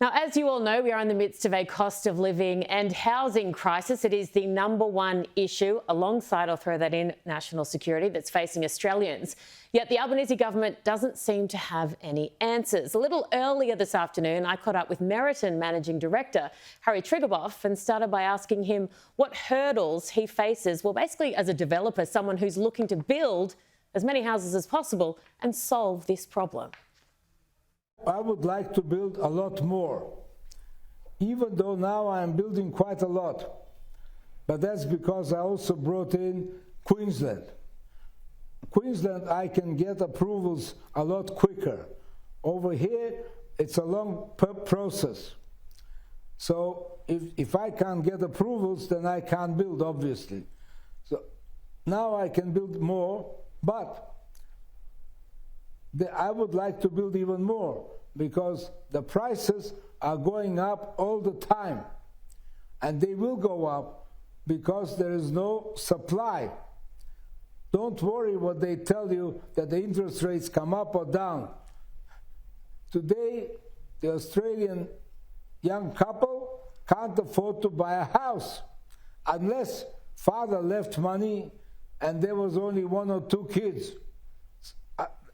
Now, as you all know, we are in the midst of a cost of living and housing crisis. It is the #1 issue, alongside, I'll throw that in, national security, that's facing Australians. Yet the Albanese government doesn't seem to have any answers. A little earlier this afternoon, I caught up with Meriton Managing Director Harry Triguboff and started by asking him what hurdles he faces, well, basically as a developer, someone who's looking to build as many houses as possible and solve this problem. I would like to build a lot more, even though now I am building quite a lot. But that's because I also brought in Queensland. Queensland, I can get approvals a lot quicker. Over here, it's a long process. So if I can't get approvals, then I can't build, obviously. So now I can build more, but I would like to build even more because the prices are going up all the time, and they will go up because there is no supply. Don't worry what they tell you that the interest rates come up or down. Today, the Australian young couple can't afford to buy a house unless father left money and there was only 1 or 2 kids.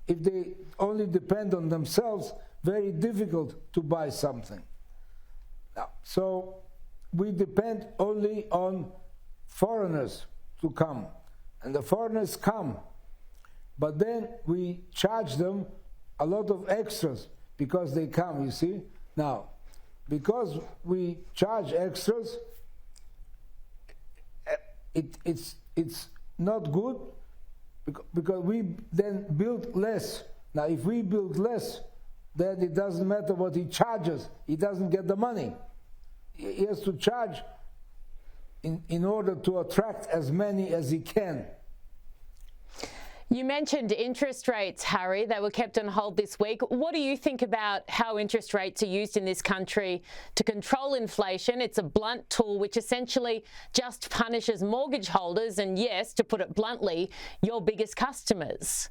If they only depend on themselves, very difficult to buy something. So we depend only on foreigners to come. And the foreigners come. But then we charge them a lot of extras because they come, you see. Now, because we charge extras, it's not good, because we then build less. Now, if we build less, then it doesn't matter what he charges. He doesn't get the money. He has to charge in order to attract as many as he can. You mentioned interest rates, Harry. They were kept on hold this week. What do you think about how interest rates are used in this country to control inflation? It's a blunt tool which essentially just punishes mortgage holders and, yes, to put it bluntly, your biggest customers.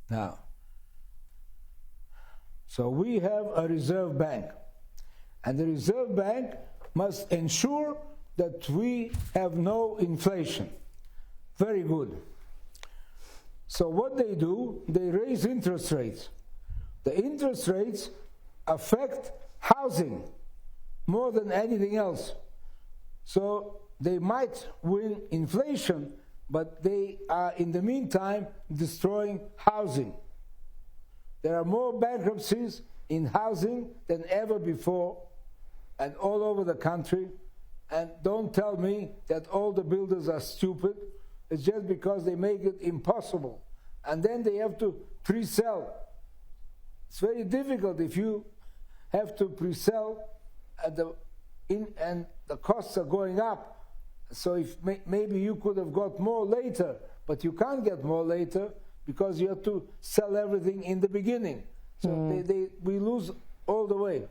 Now, so we have a Reserve Bank, and the Reserve Bank must ensure that we have no inflation. Very good. So what they do, they raise interest rates. The interest rates affect housing more than anything else. So they might win inflation, but they are in the meantime destroying housing. There are more bankruptcies in housing than ever before and all over the country. And don't tell me that all the builders are stupid. It's just because they make it impossible. And then they have to pre-sell. It's very difficult if you have to pre-sell and the costs are going up. So if maybe you could have got more later, but you can't get more later because you have to sell everything in the beginning. So we lose all the way.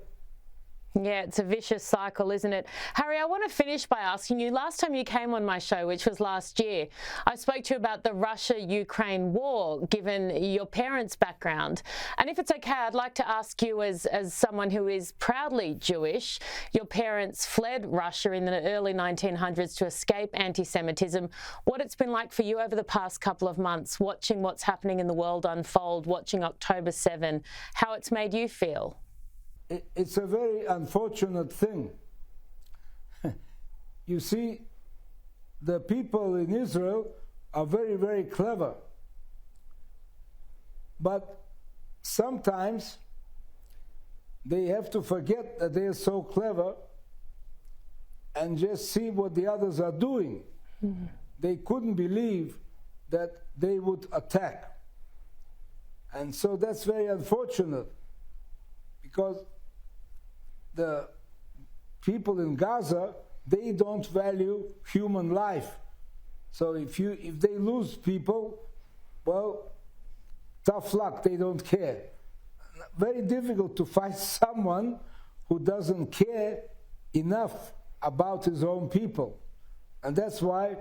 Yeah, it's a vicious cycle, isn't it? Harry, I want to finish by asking you, last time you came on my show, which was last year, I spoke to you about the Russia-Ukraine war, given your parents' background. And if it's okay, I'd like to ask you, as someone who is proudly Jewish, your parents fled Russia in the early 1900s to escape anti-Semitism, what it's been like for you over the past couple of months, watching what's happening in the world unfold, watching October 7, how it's made you feel. It's a very unfortunate thing. You see, the people in Israel are very, very clever. But sometimes they have to forget that they are so clever and just see what the others are doing. Mm-hmm. They couldn't believe that they would attack. And so that's very unfortunate, because the people in Gaza, they don't value human life. So if they lose people, well, tough luck, they don't care. Very difficult to find someone who doesn't care enough about his own people. And that's why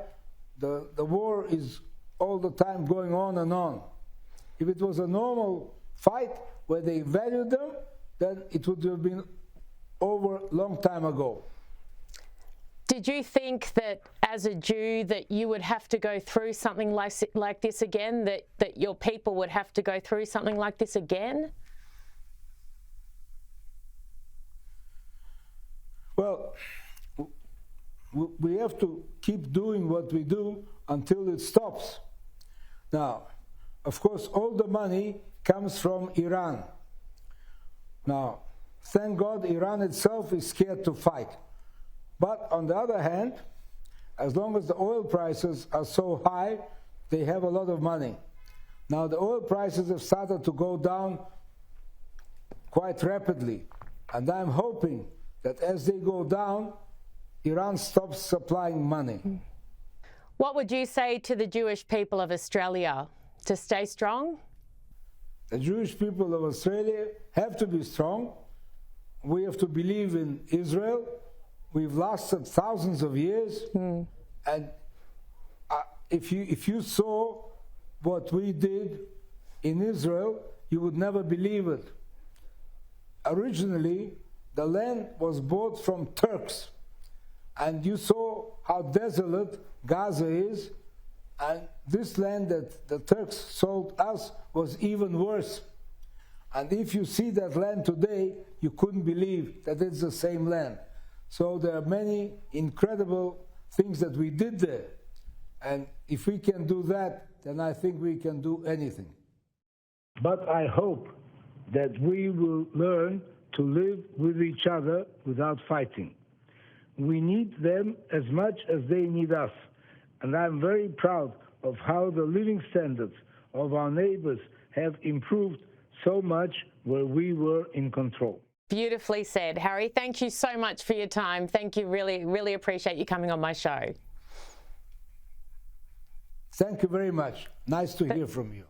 the war is all the time going on and on. If it was a normal fight, where they valued them, then it would have been over a long time ago. Did you think that as a Jew that you would have to go through something like this again, that your people would have to go through something like this again? Well, we have to keep doing what we do until it stops. Now, of course, all the money comes from Iran. Now, thank God Iran itself is scared to fight. But on the other hand, as long as the oil prices are so high, they have a lot of money. Now, the oil prices have started to go down quite rapidly. And I'm hoping that as they go down, Iran stops supplying money. What would you say to the Jewish people of Australia? To stay strong? The Jewish people of Australia have to be strong. We have to believe in Israel. We've lasted thousands of years. And if you saw what we did in Israel, you would never believe it. Originally, the land was bought from Turks. And you saw how desolate Gaza is. And this land that the Turks sold us was even worse. And if you see that land today, you couldn't believe that it's the same land. So there are many incredible things that we did there. And if we can do that, then I think we can do anything. But I hope that we will learn to live with each other without fighting. We need them as much as they need us. And I'm very proud of how the living standards of our neighbors have improved so much where we were in control. Beautifully said, Harry. Thank you so much for your time. Thank you. Really, really appreciate you coming on my show. Thank you very much. Nice to hear from you.